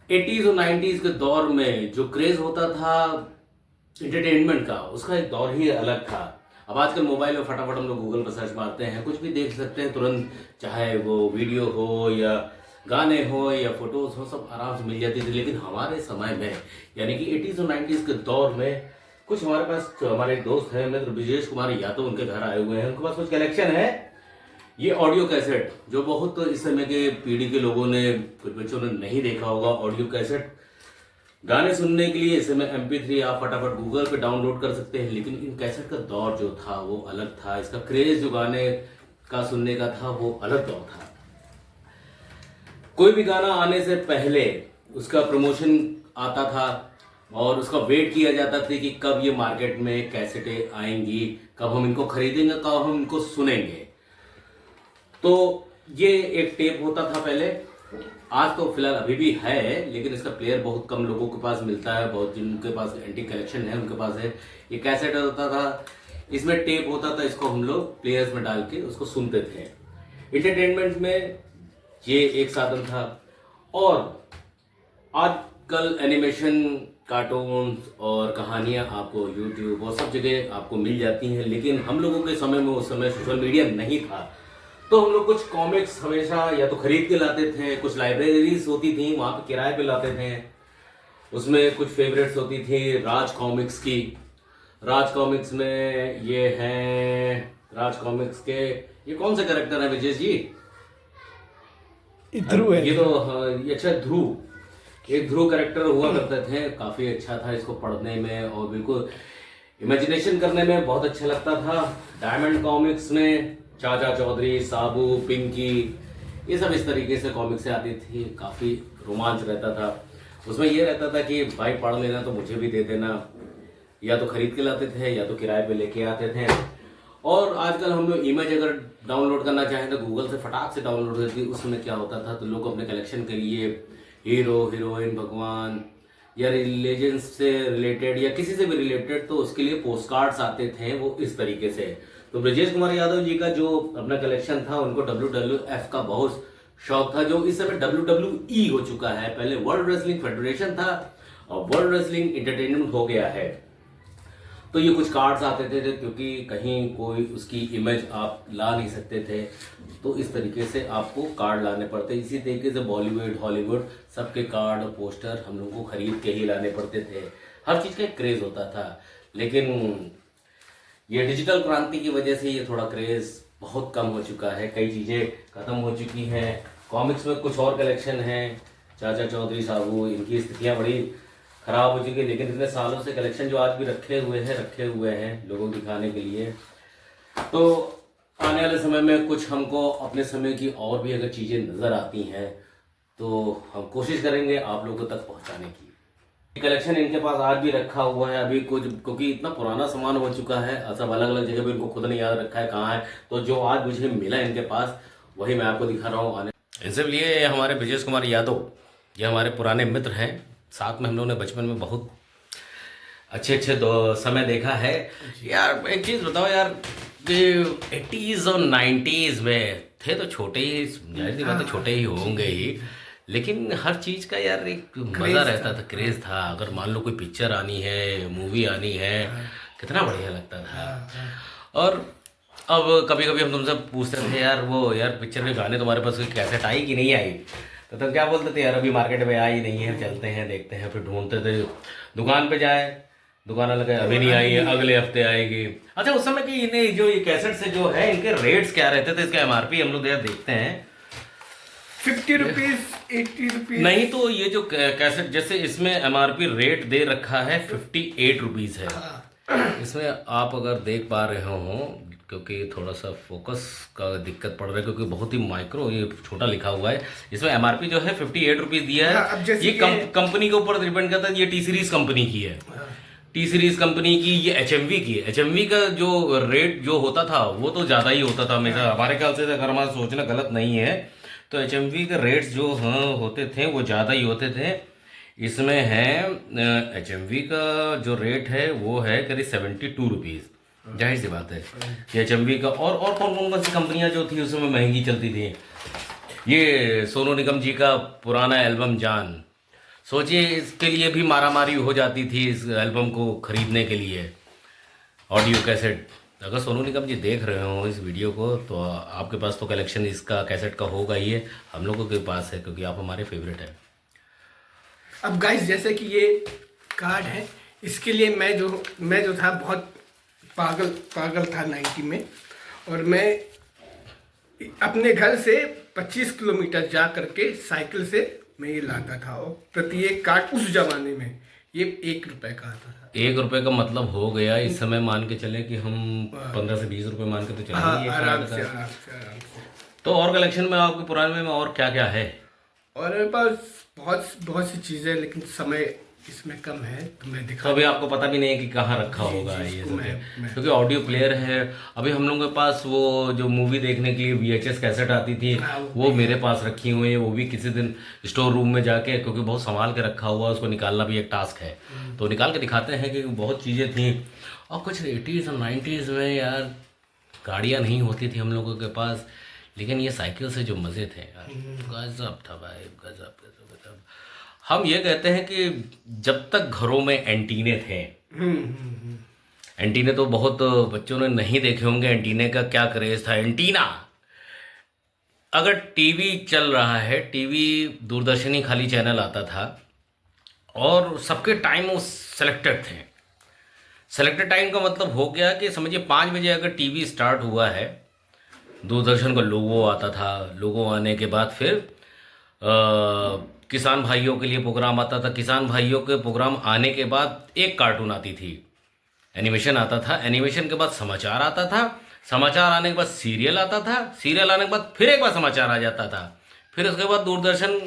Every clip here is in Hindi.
80s और 90s के दौर में जो क्रेज होता था एंटरटेनमेंट का, उसका एक दौर ही अलग था। अब आजकल मोबाइल में फटाफट हम लोग गूगल पर सर्च मारते हैं, कुछ भी देख सकते हैं तुरंत, चाहे वो वीडियो हो या गाने हो या फोटोज हो, सब आराम से मिल जाती थी। लेकिन हमारे समय में, यानी कि 80s और 90s के दौर में, कुछ हमारे पास, हमारे एक दोस्त हैं मित्र ब्रिजेश कुमार यादव, उनके घर आए हुए हैं, उनके पास कुछ कलेक्शन है। ये ऑडियो कैसेट जो बहुत इस समय के पीढ़ी के लोगों ने, कुछ बच्चों ने नहीं देखा होगा। ऑडियो कैसेट गाने सुनने के लिए इस समय MP3 आप फटाफट गूगल पे डाउनलोड कर सकते हैं, लेकिन इन कैसेट का दौर जो था वो अलग था। इसका क्रेज जो गाने का सुनने का था वो अलग दौर था। कोई भी गाना आने से पहले उसका प्रमोशन आता था और उसका वेट किया जाता था कि कब ये मार्केट में कैसेटें आएंगी, कब हम इनको खरीदेंगे, कब हम इनको सुनेंगे। तो ये एक टेप होता था पहले, आज तो फिलहाल अभी भी है, लेकिन इसका प्लेयर बहुत कम लोगों के पास मिलता है। बहुत जिनके पास एंटी कलेक्शन है उनके पास है। ये कैसेट होता था, इसमें टेप होता था, इसको हम लोग प्लेयर्स में डाल के उसको सुनते थे। इंटरटेनमेंट में ये एक साधन था। और आजकल एनिमेशन, कार्टून्स और कहानियां आपको यूट्यूब और सब जगह आपको मिल जाती हैं, लेकिन हम लोगों के समय में, उस समय सोशल मीडिया नहीं था, तो हम लोग कुछ कॉमिक्स हमेशा या तो खरीद के लाते थे, कुछ लाइब्रेरीज होती थी वहां पे किराए पे लाते थे। उसमें कुछ फेवरेट्स होती थी राज कॉमिक्स की। राज कॉमिक्स में ये हैं, राज कॉमिक्स के ये कौन से कैरेक्टर हैं विजय जी? ध्रुव है। ये तो हाँ, ये अच्छा ध्रुव, एक ध्रुव कैरेक्टर हुआ करते थे, काफी अच्छा था इसको पढ़ने में और बिल्कुल इमेजिनेशन करने में बहुत अच्छा लगता था। डायमंड कॉमिक्स में चाचा चौधरी, साबू, पिंकी, ये सब इस तरीके से कॉमिक्सें आती थी, काफी रोमांच रहता था। उसमें ये रहता था कि भाई पढ़ लेना तो मुझे भी दे देना, या तो खरीद के लाते थे या तो किराए पे लेके आते थे। और आजकल हम लोग इमेज अगर डाउनलोड करना चाहें तो गूगल से फटाक से डाउनलोड करती है। उसमें क्या होता था, तो लोग अपने कलेक्शन के लिए हीरो, हीरोइन, भगवान या रिलीजन से रिलेटेड या किसी से भी रिलेटेड, तो उसके लिए पोस्ट कार्ड्स आते थे वो इस तरीके से। तो ब्रजेश कुमार यादव जी का जो अपना कलेक्शन था, उनको WWF का बहुत शौक था, जो इस समय WWE हो चुका है। पहले वर्ल्ड रेसलिंग फेडरेशन था और वर्ल्ड रेसलिंग एंटरटेनमेंट हो गया है। तो ये कुछ कार्ड्स आते थे क्योंकि कहीं कोई उसकी इमेज आप ला नहीं सकते थे, तो इस तरीके से आपको कार्ड लाने पड़ते। इसी तरीके से बॉलीवुड, हॉलीवुड, सबके कार्ड और पोस्टर हम लोगों को खरीद के ही लाने पड़ते थे। हर चीज़ का एक क्रेज होता था। लेकिन ये डिजिटल क्रांति की वजह से ये थोड़ा क्रेज बहुत कम हो चुका है, कई चीज़ें खत्म हो चुकी हैं। कॉमिक्स में कुछ और कलेक्शन है, चाचा चौधरी, साबू, इनकी स्थितियाँ बड़ी खराब हो चुकी है, लेकिन इतने सालों से कलेक्शन जो आज भी रखे हुए हैं लोगों को दिखाने के लिए। तो आने वाले समय में कुछ हमको अपने समय की और भी अगर चीज़ें नज़र आती हैं तो हम कोशिश करेंगे आप लोगों तक पहुंचाने की। कलेक्शन इनके पास आज भी रखा हुआ है अभी कुछ, क्योंकि इतना पुराना सामान हो चुका है, सब अलग अलग जगह पे इनको खुद नहीं याद रखा है कहाँ है। तो जो आज मुझे मिला इनके पास, वही मैं आपको दिखा रहा हूँ। आने इनसे लिए हमारे ब्रजेश कुमार यादव, ये हमारे पुराने मित्र हैं। साथ में हम लोगों ने बचपन में बहुत अच्छे अच्छे समय देखा है। यार एक चीज़ बताओ यार, कि 80s और 90s में थे तो छोटे ही, जाहिर सी बात है छोटे ही होंगे ही, लेकिन हर चीज़ का यार एक मज़ा रहता था, क्रेज़ था। अगर मान लो कोई पिक्चर आनी है, मूवी आनी है, कितना बढ़िया लगता था। और अब कभी कभी हम तुमसे पूछते थे यार, वो यार पिक्चर के गाने तुम्हारे पास कोई कैसेट आई कि नहीं आई, तो तुम क्या बोलते थे, यार अभी मार्केट में आई नहीं है, चलते हैं देखते हैं। फिर ढूंढते थे, दुकान पे जाए, दुकान वाला कहे अभी नहीं आई है, अगले हफ्ते आएगी। अच्छा, उस समय की इन्हें जो ये कैसेट से जो है, इनके रेट्स क्या रहते थे, इसका MRP हम लोग यार देखते हैं। 50 रुपीज, 80 रुपीज। नहीं तो ये जो कैसेट, जैसे इसमें MRP रेट दे रखा है 58 रुपीज़ है। इसमें आप अगर देख पा रहे हो, क्योंकि थोड़ा सा फोकस का दिक्कत पड़ रहा है, क्योंकि बहुत ही माइक्रो ये छोटा लिखा हुआ है। इसमें MRP जो है 58 रुपीज़ दिया है। ये कंपनी के ऊपर डिपेंड करता है। ये T सीरीज कंपनी की है, T सीरीज कंपनी की, ये HMV की है। HMV का जो रेट जो होता था वो तो ज़्यादा ही होता था हमेशा, हमारे ख्याल से, अगर हमारा सोचना गलत नहीं है तो HMV के रेट्स जो होते थे वो ज़्यादा ही होते थे। इसमें है HMV का जो रेट है वो है करीब 72 रुपीज़। जाहिर सी बात है कि HMV का, और कौन कौन सी कंपनियां जो थी उस समय महंगी चलती थी। ये सोनू निगम जी का पुराना एल्बम जान, सोचिए इसके लिए भी मारामारी हो जाती थी इस एल्बम को खरीदने के लिए, ऑडियो कैसेट। अगर सोनू निगम जी देख रहे हो इस वीडियो को तो आपके पास तो कलेक्शन इसका कैसेट का होगा ही है, हम लोगों के पास है क्योंकि आप हमारे फेवरेट हैं। अब गाइस जैसे कि ये कार्ड है, इसके लिए मैं जो था बहुत पागल था 90 में, और मैं अपने घर से 25 किलोमीटर जा करके साइकिल से मैं ये लाता था, और प्रत्येक कार्ड उस जमाने में ये 1 रुपए का आता था। 1 रुपए का मतलब हो गया इस समय, मान के चले कि हम 15 से 20 रुपए मान के तो चलेंगे। हाँ, ये आराम कार्ड से का। आराम से आराम से। तो और कलेक्शन में आपके पुराने में और क्या क्या है? और मेरे पास बहुत सी चीज़ें, लेकिन समय इसमें कम है तो मैं तो दिखा। अभी आपको पता भी नहीं है कि कहाँ रखा जी, होगा जी, ये इसको सब, मैं- क्योंकि ऑडियो प्लेयर है। अभी हम लोगों के पास वो जो मूवी देखने के लिए VHS कैसेट आती थी, हाँ, वो मेरे पास रखी हुई है। वो भी किसी दिन स्टोर रूम में जाके, क्योंकि बहुत संभाल के रखा हुआ है, उसको निकालना भी एक टास्क है, तो निकाल के दिखाते हैं कि बहुत चीज़ें थी। और कुछ 80s और 90s में यार गाड़ियाँ नहीं होती थी हम लोगों के पास, लेकिन ये साइकिल से जो मज़े थे यार, गजब था भाई, गजब गजब गजब। हम ये कहते हैं कि जब तक घरों में एंटीने थे, एंटीने तो बहुत बच्चों ने नहीं देखे होंगे, एंटीने का क्या क्रेज था। एंटीना, अगर टीवी चल रहा है, टीवी दूरदर्शन ही खाली चैनल आता था, और सबके टाइम वो सेलेक्टेड थे। सेलेक्टेड टाइम का मतलब हो गया कि समझिए 5 बजे अगर टीवी स्टार्ट हुआ है, दूरदर्शन का लोगो आता था, लोगो आने के बाद फिर किसान भाइयों के लिए प्रोग्राम आता था, किसान भाइयों के प्रोग्राम आने के बाद एक कार्टून आती थी, एनिमेशन आता था, एनिमेशन के बाद समाचार आता था, समाचार आने के बाद सीरियल आता था, सीरियल आने के बाद फिर एक बार समाचार आ जाता था, फिर उसके बाद दूरदर्शन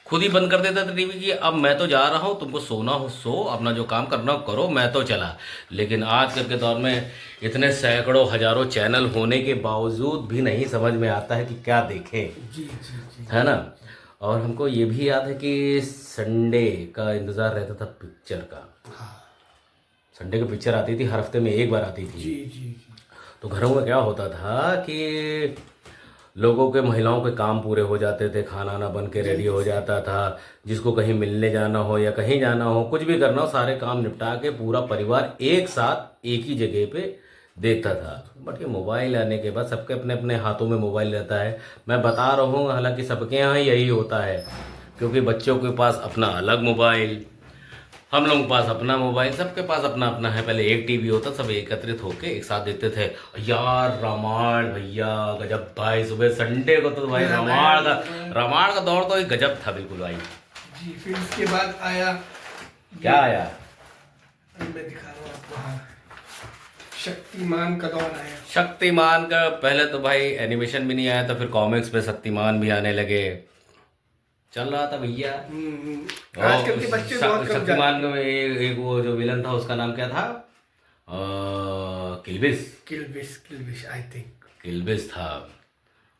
खुद ही बंद कर देता था टीवी की, अब मैं तो जा रहा हूँ, तुमको सोना हो सो, अपना जो काम करना हो करो, मैं तो चला। लेकिन आजकल के दौर में इतने सैकड़ों हजारों चैनल होने के बावजूद भी नहीं समझ में आता है कि क्या देखें, जी जी जी। है ना। और हमको ये भी याद है कि संडे का इंतज़ार रहता था पिक्चर का। हाँ। संडे की पिक्चर आती थी, हर हफ्ते में एक बार आती थी। जी जी जी। तो घरों में क्या होता था कि लोगों के, महिलाओं के काम पूरे हो जाते थे, खाना ना बन के रेडी हो जाता था, जिसको कहीं मिलने जाना हो या कहीं जाना हो, कुछ भी करना हो, सारे काम निपटा के पूरा परिवार एक साथ एक ही जगह पे देखता था। बट ये मोबाइल आने के बाद सबके अपने अपने हाथों में मोबाइल रहता है। मैं बता रहा हूँ, हालांकि सबके यहाँ यही होता है, क्योंकि बच्चों के पास अपना अलग मोबाइल, हम लोगों के पास अपना मोबाइल, सबके पास अपना अपना है। पहले एक टीवी होता, सब एकत्रित होके एक साथ देखते थे। यार रामायण भैया गजब भाई, सुबह संडे को तो भाई रामायण का दौर तो एक गजब था बिल्कुल भाई। जी, फिर इसके बाद आया, क्या आया? मैं दिखा रहा हूँ आपको। हाँ, शक्तिमान का दौर आया। शक्तिमान का पहले तो भाई एनिमेशन भी नहीं आया था, फिर कॉमिक्स पे शक्तिमान भी आने लगे, चल रहा था भैया। आजकल के बच्चे बहुत कम शक्तिमान में एक वो जो विलन था उसका नाम क्या था? किल्बिस। किल्बिश आई थिंक। किल्बिस था।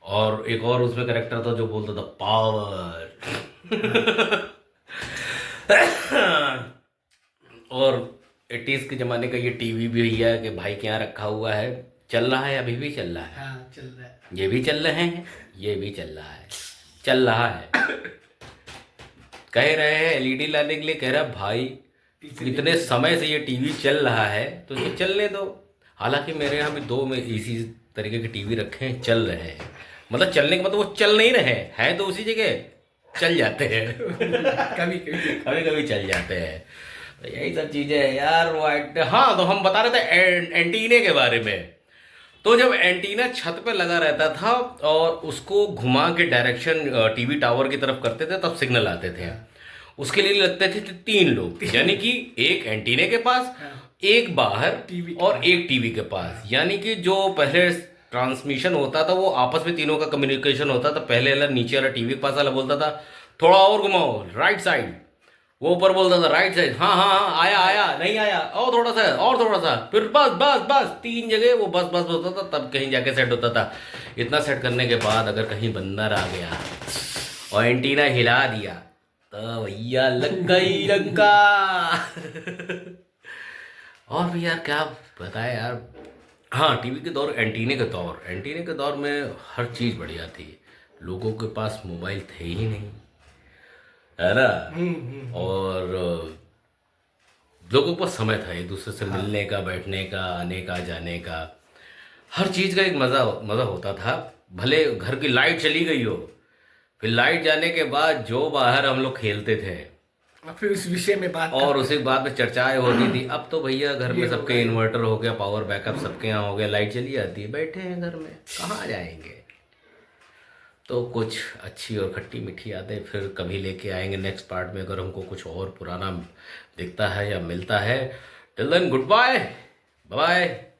और एक और उसमें करेक्टर था जो बोलता था पावर। और 80s के ज़माने का ये टीवी भी भैया कि भाई के यहाँ रखा हुआ है, चल रहा है, अभी भी चल रहा है। हाँ, चल रहा है। ये भी चल रहे हैं, ये भी चल रहा है, चल रहा है। कह रहे हैं एलईडी लाने के लिए, कह रहा भाई इतने समय से ये टीवी चल रहा है तो ये चलने दो। हालांकि मेरे यहाँ भी 2 में इसी तरीके के टीवी रखे हैं, चल रहे हैं, मतलब चलने के मतलब वो चल नहीं रहे हैं तो उसी जगह चल जाते हैं। कभी कभी कभी चल जाते हैं। तो यही सब चीज़ें हैं यार। वो हाँ, तो हम बता रहे थे एंटीने के बारे में। तो जब एंटीना छत पे लगा रहता था और उसको घुमा के डायरेक्शन टीवी टावर की तरफ करते थे, तब सिग्नल आते थे। उसके लिए लगते थे 3 लोग, यानी कि एक एंटीने के पास, एक बाहर और एक टीवी के पास। यानी कि जो पहले ट्रांसमिशन होता था वो आपस में तीनों का कम्युनिकेशन होता था। पहले वाला नीचे वाला टीवी के पास वाला बोलता था थोड़ा और घुमाओ राइट साइड, वो ऊपर बोलता था राइट साइड, हाँ हाँ हाँ आया आया, नहीं आया, और थोड़ा सा और थोड़ा सा, फिर बस बस बस 3 जगह वो बस बस होता था, तब कहीं जाके सेट होता था। इतना सेट करने के बाद अगर कहीं बंदर आ गया और एंटीना हिला दिया तो भैया लग गई लंका। और भी यार क्या बताए यार। हाँ, टीवी के दौर, एंटीने के दौर में हर चीज़ बढ़िया थी। लोगों के पास मोबाइल थे ही नहीं, है ना। और लोगों के पास समय था एक दूसरे से मिलने का, बैठने का, आने का, जाने का, हर चीज का एक मजा मजा होता था। भले घर की लाइट चली गई हो, फिर लाइट जाने के बाद जो बाहर हम लोग खेलते थे और फिर उस विषय में बात और उसी बाद में चर्चाएं होती थी। अब तो भैया घर में ये हो सबके गया। इन्वर्टर हो गया, पावर बैकअप सबके यहाँ हो गया, लाइट चली जाती है, बैठे हैं घर में, कहाँ जाएंगे। तो कुछ अच्छी और खट्टी मीठी यादें फिर कभी लेके आएंगे नेक्स्ट पार्ट में, अगर हमको कुछ और पुराना दिखता है या मिलता है। Till then good bye, bye.